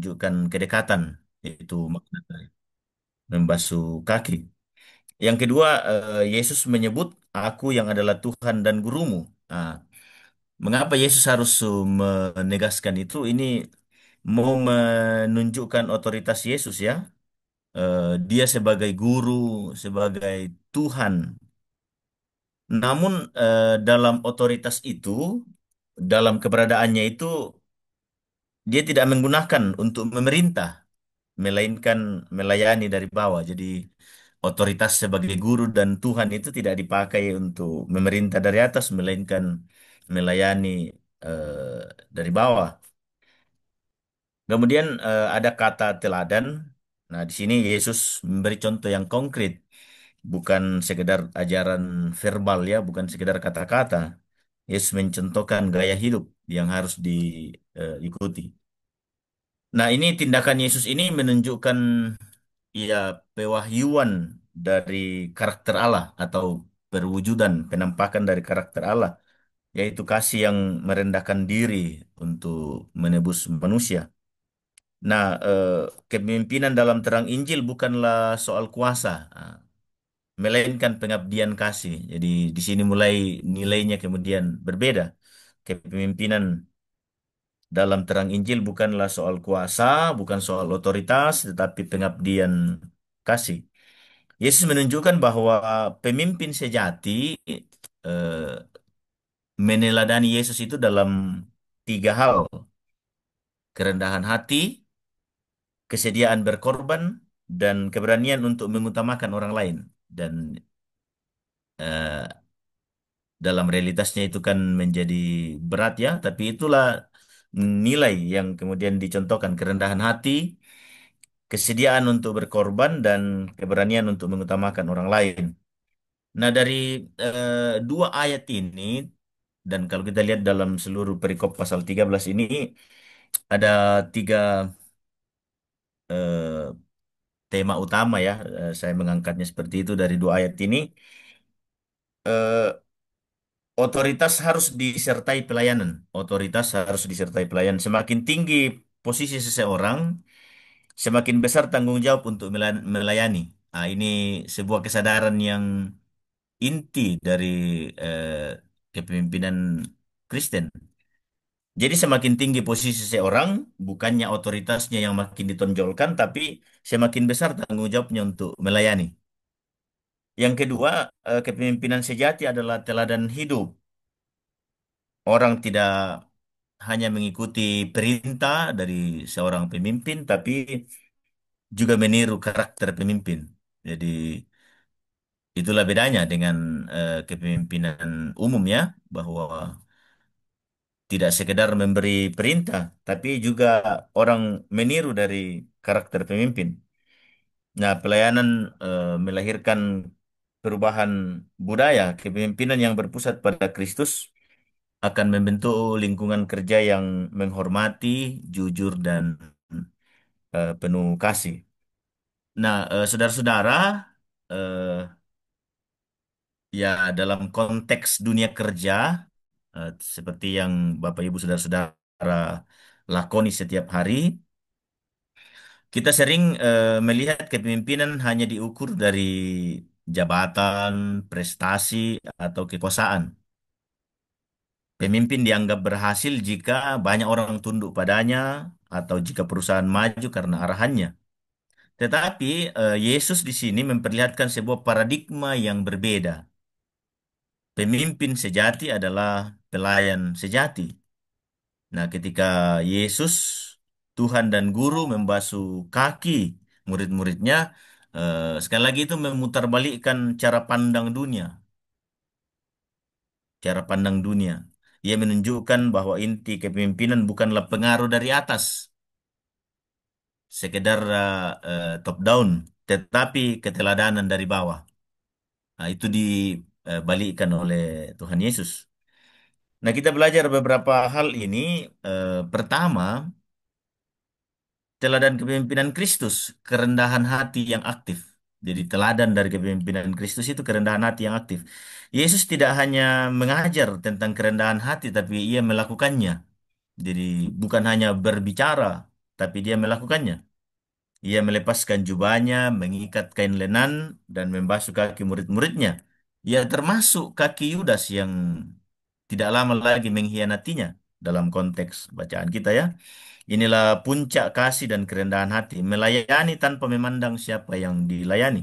menunjukkan kedekatan, yaitu makna dari membasuh kaki. Yang kedua, Yesus menyebut aku yang adalah Tuhan dan gurumu. Nah, mengapa Yesus harus menegaskan itu? Ini mau menunjukkan otoritas Yesus ya. Dia sebagai guru, sebagai Tuhan. Namun dalam otoritas itu, dalam keberadaannya itu, dia tidak menggunakan untuk memerintah, melainkan melayani dari bawah. Jadi otoritas sebagai guru dan Tuhan itu tidak dipakai untuk memerintah dari atas, melainkan melayani dari bawah. Kemudian ada kata teladan. Nah, di sini Yesus memberi contoh yang konkret, bukan sekedar ajaran verbal ya, bukan sekedar kata-kata. Yesus mencontohkan gaya hidup yang harus diikuti. Nah, ini tindakan Yesus ini menunjukkan ya pewahyuan dari karakter Allah atau perwujudan penampakan dari karakter Allah, yaitu kasih yang merendahkan diri untuk menebus manusia. Nah, kepemimpinan dalam terang Injil bukanlah soal kuasa, melainkan pengabdian kasih. Jadi di sini mulai nilainya kemudian berbeda. Kepemimpinan dalam terang Injil bukanlah soal kuasa, bukan soal otoritas, tetapi pengabdian kasih. Yesus menunjukkan bahwa pemimpin sejati eh, meneladani Yesus itu dalam tiga hal: kerendahan hati, kesediaan berkorban, dan keberanian untuk mengutamakan orang lain. Dan eh, dalam realitasnya itu kan menjadi berat ya, tapi itulah nilai yang kemudian dicontohkan: kerendahan hati, kesediaan untuk berkorban, dan keberanian untuk mengutamakan orang lain. Nah, dari dua ayat ini, dan kalau kita lihat dalam seluruh perikop pasal 13 ini, ada tiga eh, tema utama ya. Saya mengangkatnya seperti itu dari dua ayat ini. Eh, Otoritas harus disertai pelayanan. Otoritas harus disertai pelayanan. Semakin tinggi posisi seseorang, semakin besar tanggung jawab untuk melayani. Nah, ini sebuah kesadaran yang inti dari eh, kepemimpinan Kristen. Jadi semakin tinggi posisi seseorang, bukannya otoritasnya yang makin ditonjolkan, tapi semakin besar tanggung jawabnya untuk melayani. Yang kedua, kepemimpinan sejati adalah teladan hidup. Orang tidak hanya mengikuti perintah dari seorang pemimpin, tapi juga meniru karakter pemimpin. Jadi itulah bedanya dengan kepemimpinan umum ya, bahwa tidak sekedar memberi perintah, tapi juga orang meniru dari karakter pemimpin. Nah, pelayanan melahirkan perubahan budaya. Kepemimpinan yang berpusat pada Kristus akan membentuk lingkungan kerja yang menghormati, jujur, dan penuh kasih. Nah, saudara-saudara, eh, ya dalam konteks dunia kerja, seperti yang Bapak Ibu saudara-saudara lakoni setiap hari, kita sering melihat kepemimpinan hanya diukur dari jabatan, prestasi, atau kekuasaan. Pemimpin dianggap berhasil jika banyak orang tunduk padanya atau jika perusahaan maju karena arahannya. Tetapi Yesus di sini memperlihatkan sebuah paradigma yang berbeda. Pemimpin sejati adalah pelayan sejati. Nah, ketika Yesus, Tuhan dan Guru membasuh kaki murid-muridnya, sekali lagi itu memutarbalikkan cara pandang dunia, cara pandang dunia. Ia menunjukkan bahwa inti kepemimpinan bukanlah pengaruh dari atas, sekedar top down, tetapi keteladanan dari bawah. Nah, itu dibalikkan oleh Tuhan Yesus. Nah, kita belajar beberapa hal ini. Pertama, teladan kepemimpinan Kristus, kerendahan hati yang aktif. Jadi teladan dari kepemimpinan Kristus itu kerendahan hati yang aktif. Yesus tidak hanya mengajar tentang kerendahan hati, tapi ia melakukannya. Jadi bukan hanya berbicara, tapi dia melakukannya. Ia melepaskan jubahnya, mengikat kain lenan, dan membasuh kaki murid-muridnya. Ia termasuk kaki Yudas yang tidak lama lagi mengkhianatinya dalam konteks bacaan kita ya. Inilah puncak kasih dan kerendahan hati, melayani tanpa memandang siapa yang dilayani.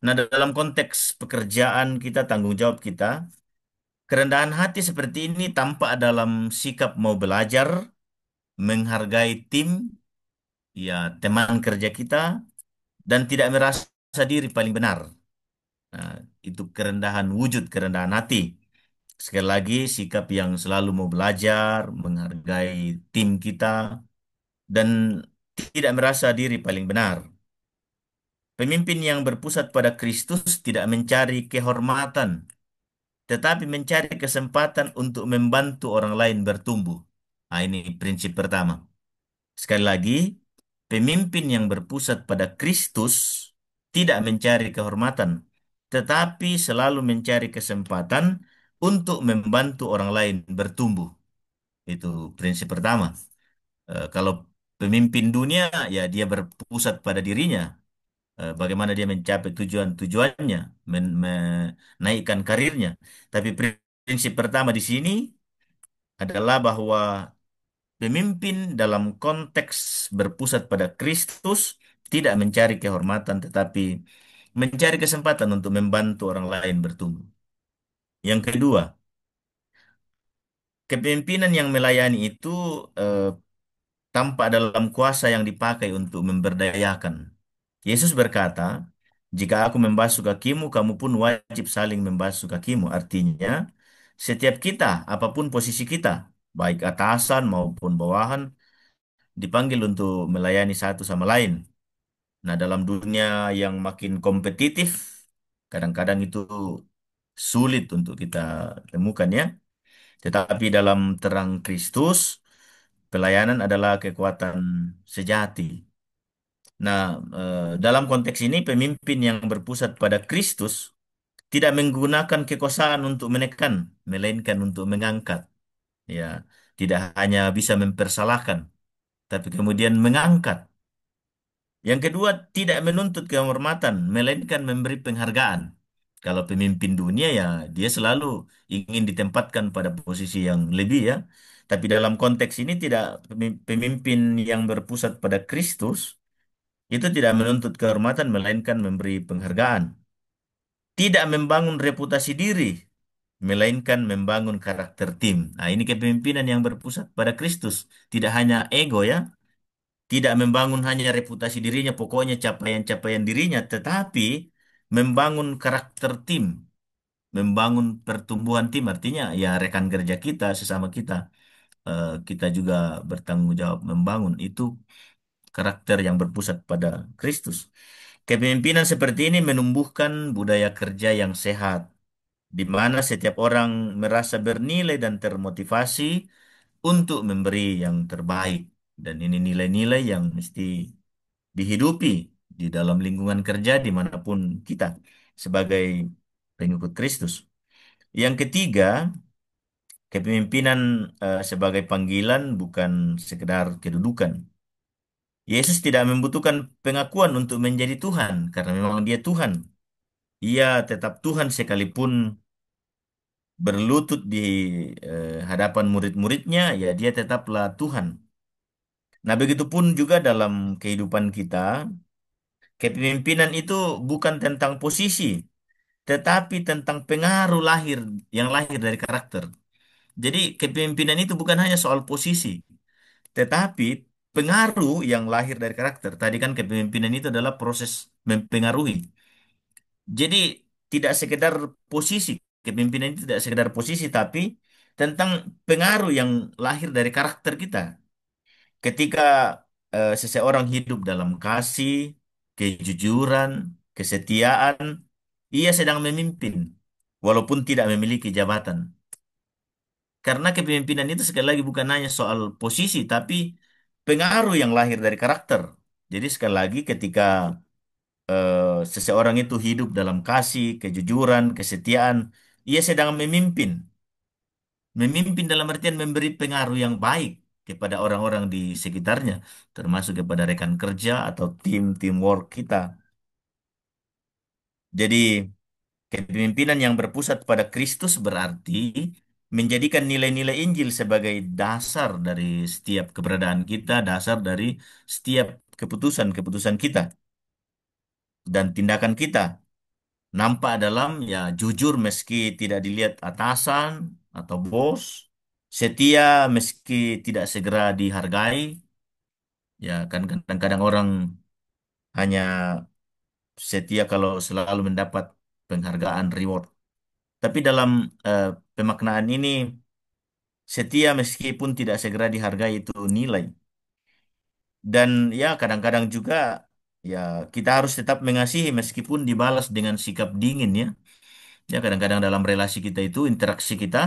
Nah, dalam konteks pekerjaan kita, tanggung jawab kita, kerendahan hati seperti ini tampak dalam sikap mau belajar, menghargai tim, ya teman kerja kita, dan tidak merasa diri paling benar. Nah, itu kerendahan wujud, kerendahan hati. Sekali lagi, sikap yang selalu mau belajar, menghargai tim kita, dan tidak merasa diri paling benar. Pemimpin yang berpusat pada Kristus tidak mencari kehormatan, tetapi mencari kesempatan untuk membantu orang lain bertumbuh. Nah, ini prinsip pertama. Sekali lagi, pemimpin yang berpusat pada Kristus tidak mencari kehormatan, tetapi selalu mencari kesempatan untuk membantu orang lain bertumbuh. Itu prinsip pertama. Kalau pemimpin dunia, ya dia berpusat pada dirinya, bagaimana dia mencapai tujuan-tujuannya, menaikkan karirnya. Tapi prinsip pertama di sini adalah bahwa pemimpin dalam konteks berpusat pada Kristus tidak mencari kehormatan, tetapi mencari kesempatan untuk membantu orang lain bertumbuh. Yang kedua, kepemimpinan yang melayani itu eh, tampak dalam kuasa yang dipakai untuk memberdayakan. Yesus berkata, "Jika aku membasuh kakimu, kamu pun wajib saling membasuh kakimu." Artinya, setiap kita, apapun posisi kita, baik atasan maupun bawahan, dipanggil untuk melayani satu sama lain. Nah, dalam dunia yang makin kompetitif, kadang-kadang itu sulit untuk kita temukan ya. Tetapi dalam terang Kristus, pelayanan adalah kekuatan sejati. Nah, dalam konteks ini pemimpin yang berpusat pada Kristus tidak menggunakan kekuasaan untuk menekan, melainkan untuk mengangkat. Ya, tidak hanya bisa mempersalahkan, tapi kemudian mengangkat. Yang kedua, tidak menuntut kehormatan, melainkan memberi penghargaan. Kalau pemimpin dunia ya dia selalu ingin ditempatkan pada posisi yang lebih ya. Tapi dalam konteks ini tidak, pemimpin yang berpusat pada Kristus itu tidak menuntut kehormatan, melainkan memberi penghargaan. Tidak membangun reputasi diri, melainkan membangun karakter tim. Nah, ini kepemimpinan yang berpusat pada Kristus. Tidak hanya ego ya, tidak membangun hanya reputasi dirinya, pokoknya capaian-capaian dirinya, tetapi membangun karakter tim, membangun pertumbuhan tim. Artinya ya rekan kerja kita, sesama kita, kita juga bertanggung jawab membangun. Itu karakter yang berpusat pada Kristus. Kepemimpinan seperti ini menumbuhkan budaya kerja yang sehat, di mana setiap orang merasa bernilai dan termotivasi untuk memberi yang terbaik. Dan ini nilai-nilai yang mesti dihidupi di dalam lingkungan kerja dimanapun kita sebagai pengikut Kristus. Yang ketiga, kepemimpinan sebagai panggilan bukan sekedar kedudukan. Yesus tidak membutuhkan pengakuan untuk menjadi Tuhan karena memang Dia Tuhan. Ia tetap Tuhan sekalipun berlutut di hadapan murid-muridnya, ya Dia tetaplah Tuhan. Nah, begitupun juga dalam kehidupan kita, kepemimpinan itu bukan tentang posisi, tetapi tentang pengaruh yang lahir dari karakter. Jadi kepemimpinan itu bukan hanya soal posisi, tetapi pengaruh yang lahir dari karakter. Tadi kan kepemimpinan itu adalah proses mempengaruhi. Jadi tidak sekedar posisi, kepemimpinan itu tidak sekedar posisi, tapi tentang pengaruh yang lahir dari karakter kita. Ketika seseorang hidup dalam kasih, kejujuran, kesetiaan, ia sedang memimpin, walaupun tidak memiliki jabatan. Karena kepemimpinan itu sekali lagi bukan hanya soal posisi, tapi pengaruh yang lahir dari karakter. Jadi sekali lagi ketika seseorang itu hidup dalam kasih, kejujuran, kesetiaan, ia sedang memimpin. Memimpin dalam artian memberi pengaruh yang baik. kepada orang-orang di sekitarnya, termasuk kepada rekan kerja atau teamwork kita. Jadi, kepemimpinan yang berpusat pada Kristus berarti menjadikan nilai-nilai Injil sebagai dasar dari setiap keberadaan kita, dasar dari setiap keputusan-keputusan kita dan tindakan kita. Nampak dalam ya jujur meski tidak dilihat atasan atau bos, setia meski tidak segera dihargai. Ya kan kadang-kadang orang hanya setia kalau selalu mendapat penghargaan, reward. Tapi dalam eh, pemaknaan ini, setia meskipun tidak segera dihargai itu nilai. Dan ya kadang-kadang juga ya kita harus tetap mengasihi meskipun dibalas dengan sikap dingin ya. Ya kadang-kadang dalam relasi kita itu, interaksi kita,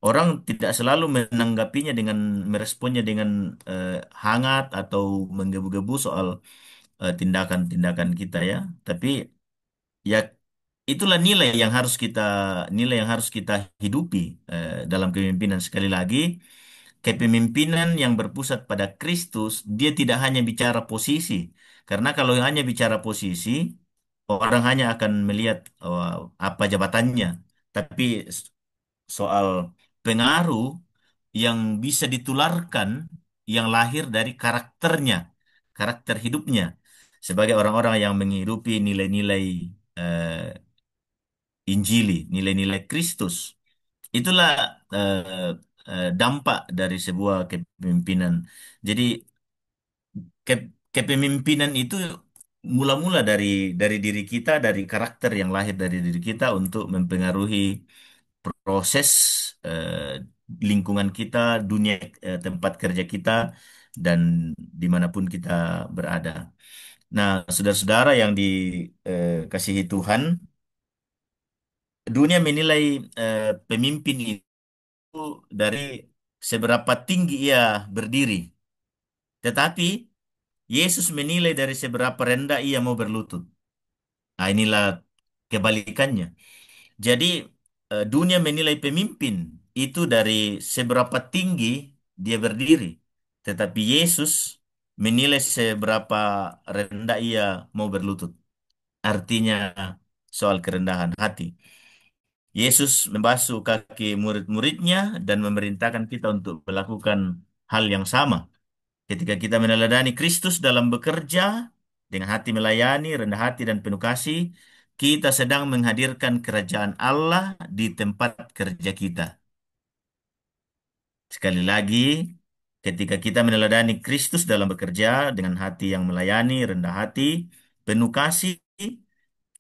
orang tidak selalu menanggapinya dengan meresponnya dengan eh, hangat atau menggebu-gebu soal tindakan-tindakan kita ya. Tapi ya itulah nilai yang harus kita hidupi dalam kepemimpinan. Sekali lagi, kepemimpinan yang berpusat pada Kristus, dia tidak hanya bicara posisi. Karena kalau hanya bicara posisi, orang hanya akan melihat apa jabatannya. Tapi soal pengaruh yang bisa ditularkan, yang lahir dari karakternya, karakter hidupnya, sebagai orang-orang yang menghidupi nilai-nilai eh, Injili, nilai-nilai Kristus. Itulah dampak dari sebuah kepemimpinan. Jadi kepemimpinan itu mula-mula dari diri kita, dari karakter yang lahir dari diri kita untuk mempengaruhi proses eh, lingkungan kita, dunia tempat kerja kita, dan dimanapun kita berada. Nah, saudara-saudara yang dikasihi Tuhan, dunia menilai pemimpin itu dari seberapa tinggi ia berdiri. Tetapi Yesus menilai dari seberapa rendah ia mau berlutut. Nah, inilah kebalikannya. Jadi, dunia menilai pemimpin itu dari seberapa tinggi dia berdiri. Tetapi Yesus menilai seberapa rendah ia mau berlutut. Artinya soal kerendahan hati. Yesus membasuh kaki murid-muridnya dan memerintahkan kita untuk melakukan hal yang sama. Ketika kita meneladani Kristus dalam bekerja, dengan hati melayani, rendah hati dan penuh kasih, kita sedang menghadirkan kerajaan Allah di tempat kerja kita. Sekali lagi, ketika kita meneladani Kristus dalam bekerja dengan hati yang melayani, rendah hati, penuh kasih,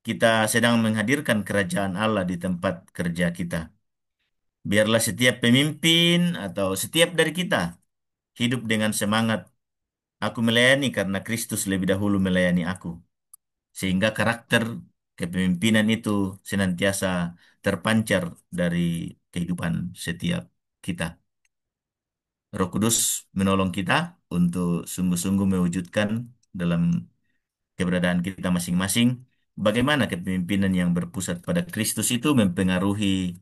kita sedang menghadirkan kerajaan Allah di tempat kerja kita. Biarlah setiap pemimpin atau setiap dari kita hidup dengan semangat, aku melayani karena Kristus lebih dahulu melayani aku. Sehingga karakter kepemimpinan itu senantiasa terpancar dari kehidupan setiap kita. Roh Kudus menolong kita untuk sungguh-sungguh mewujudkan dalam keberadaan kita masing-masing bagaimana kepemimpinan yang berpusat pada Kristus itu mempengaruhi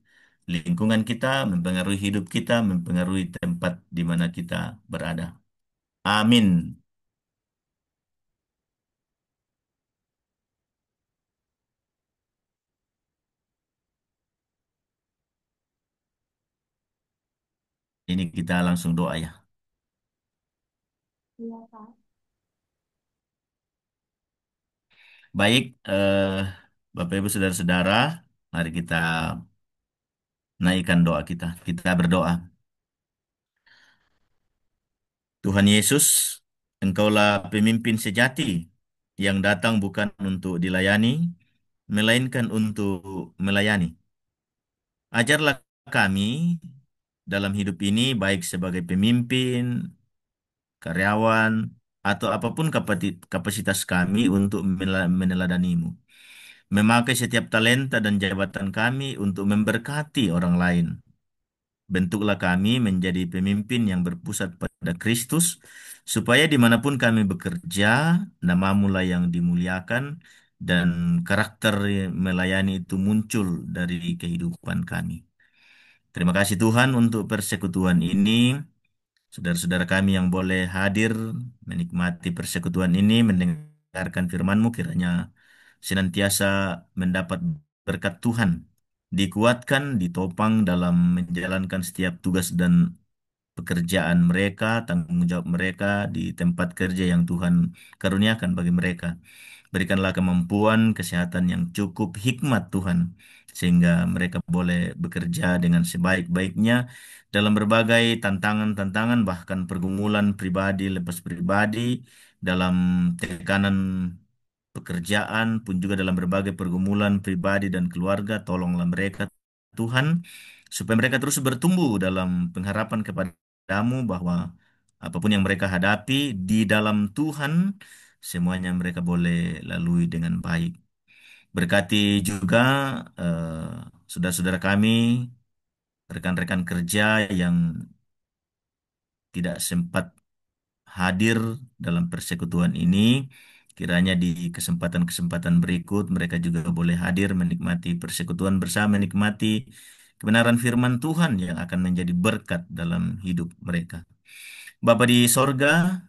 lingkungan kita, mempengaruhi hidup kita, mempengaruhi tempat di mana kita berada. Amin. Ini kita langsung doa ya. Iya, Kak. Baik, Bapak Ibu Saudara-saudara, mari kita naikkan doa kita. Kita berdoa. Tuhan Yesus, Engkaulah pemimpin sejati yang datang bukan untuk dilayani, melainkan untuk melayani. Ajarlah kami dalam hidup ini, baik sebagai pemimpin, karyawan, atau apapun kapasitas kami untuk meneladanimu. Memakai setiap talenta dan jabatan kami untuk memberkati orang lain. Bentuklah kami menjadi pemimpin yang berpusat pada Kristus, supaya dimanapun kami bekerja, namamu lah yang dimuliakan, dan karakter melayani itu muncul dari kehidupan kami. Terima kasih Tuhan untuk persekutuan ini. Saudara-saudara kami yang boleh hadir menikmati persekutuan ini, mendengarkan firman-Mu, kiranya senantiasa mendapat berkat Tuhan, dikuatkan, ditopang dalam menjalankan setiap tugas dan pekerjaan mereka, tanggung jawab mereka di tempat kerja yang Tuhan karuniakan bagi mereka. Berikanlah kemampuan, kesehatan yang cukup, hikmat Tuhan, sehingga mereka boleh bekerja dengan sebaik-baiknya dalam berbagai tantangan-tantangan, bahkan pergumulan pribadi lepas pribadi, dalam tekanan pekerjaan pun juga dalam berbagai pergumulan pribadi dan keluarga. Tolonglah mereka, Tuhan, supaya mereka terus bertumbuh dalam pengharapan kepadamu bahwa apapun yang mereka hadapi di dalam Tuhan, semuanya mereka boleh lalui dengan baik. Berkati juga eh, saudara-saudara kami, rekan-rekan kerja yang tidak sempat hadir dalam persekutuan ini. Kiranya di kesempatan-kesempatan berikut mereka juga boleh hadir menikmati persekutuan bersama, menikmati kebenaran firman Tuhan yang akan menjadi berkat dalam hidup mereka. Bapa di sorga,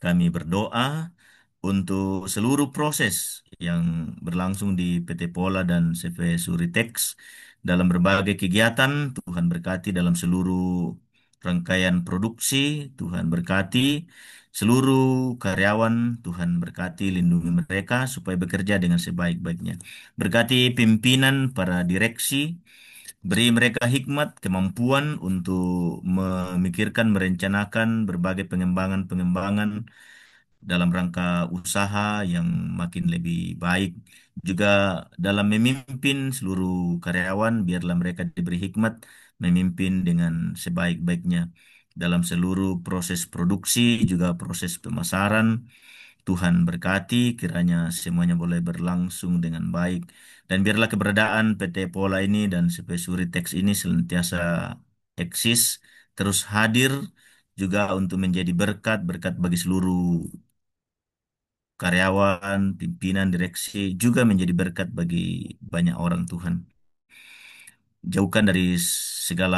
kami berdoa untuk seluruh proses yang berlangsung di PT Pola dan CV Suritex dalam berbagai kegiatan. Tuhan berkati dalam seluruh rangkaian produksi, Tuhan berkati seluruh karyawan, Tuhan berkati lindungi mereka supaya bekerja dengan sebaik-baiknya. Berkati pimpinan, para direksi, beri mereka hikmat, kemampuan untuk memikirkan, merencanakan berbagai pengembangan-pengembangan dalam rangka usaha yang makin lebih baik. Juga dalam memimpin seluruh karyawan, biarlah mereka diberi hikmat memimpin dengan sebaik-baiknya dalam seluruh proses produksi, juga proses pemasaran. Tuhan berkati, kiranya semuanya boleh berlangsung dengan baik. Dan biarlah keberadaan PT Pola ini dan Spesuri Tex ini senantiasa eksis, terus hadir juga untuk menjadi berkat, berkat bagi seluruh karyawan, pimpinan, direksi, juga menjadi berkat bagi banyak orang Tuhan. Jauhkan dari segala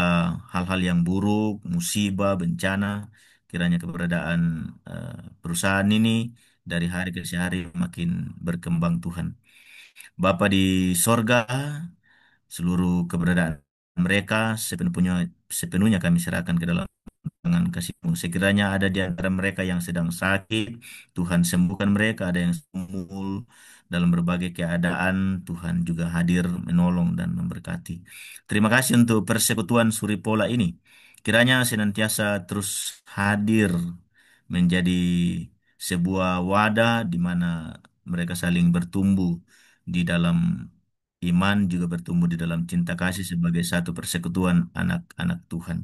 hal-hal yang buruk, musibah, bencana. Kiranya keberadaan perusahaan ini dari hari ke hari makin berkembang Tuhan. Bapa di sorga, seluruh keberadaan mereka sepenuhnya kami serahkan ke dalam tangan kasih-Mu. Sekiranya ada di antara mereka yang sedang sakit, Tuhan sembuhkan mereka. Ada yang sumul dalam berbagai keadaan, Tuhan juga hadir menolong dan memberkati. Terima kasih untuk persekutuan Suripola ini. Kiranya senantiasa terus hadir menjadi sebuah wadah di mana mereka saling bertumbuh di dalam iman, juga bertumbuh di dalam cinta kasih sebagai satu persekutuan anak-anak Tuhan.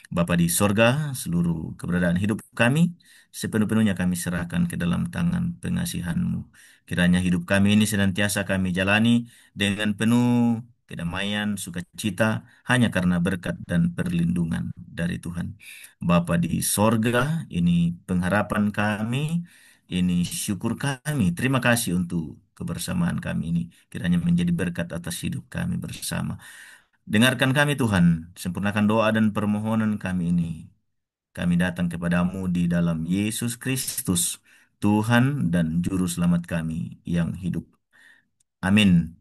Bapa di sorga, seluruh keberadaan hidup kami, sepenuh-penuhnya kami serahkan ke dalam tangan pengasihan-Mu. Kiranya hidup kami ini senantiasa kami jalani dengan penuh kedamaian, sukacita, hanya karena berkat dan perlindungan dari Tuhan. Bapa di sorga, ini pengharapan kami, ini syukur kami. Terima kasih untuk kebersamaan kami ini. Kiranya menjadi berkat atas hidup kami bersama. Dengarkan kami Tuhan, sempurnakan doa dan permohonan kami ini. Kami datang kepadamu di dalam Yesus Kristus, Tuhan dan Juru Selamat kami yang hidup. Amin.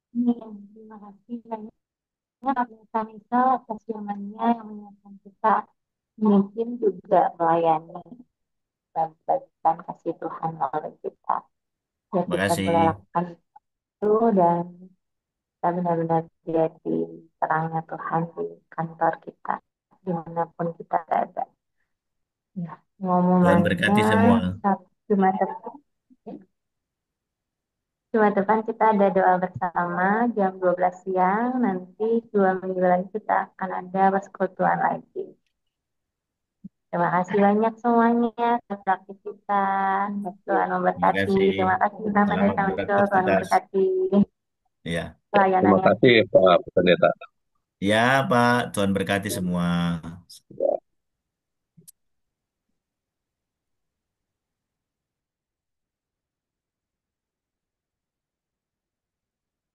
Terima kasih banyak Kak Misal atas firman-Nya yang mengingatkan kita mungkin juga melayani dan bagikan kasih Tuhan oleh kita. Ya Terima kita kasih. boleh lakukan itu dan kita benar-benar jadi terangnya Tuhan di kantor kita, dimanapun kita berada. Ya, Tuhan berkati pengumumannya semua. Jumat depan, Jumat depan kita ada doa bersama jam 12 siang. Nanti 2 minggu lagi kita akan ada persekutuan lagi. Terima kasih banyak semuanya atas aktivitas. Tuhan Terima memberkati. kasih. Terima kasih Bapak dan Selamat Kamisul. Tuhan beraktivitas. memberkati Ya. pelayanan Terima yang kasih Pak Pendeta. Ya, Pak. Tuhan berkati semua.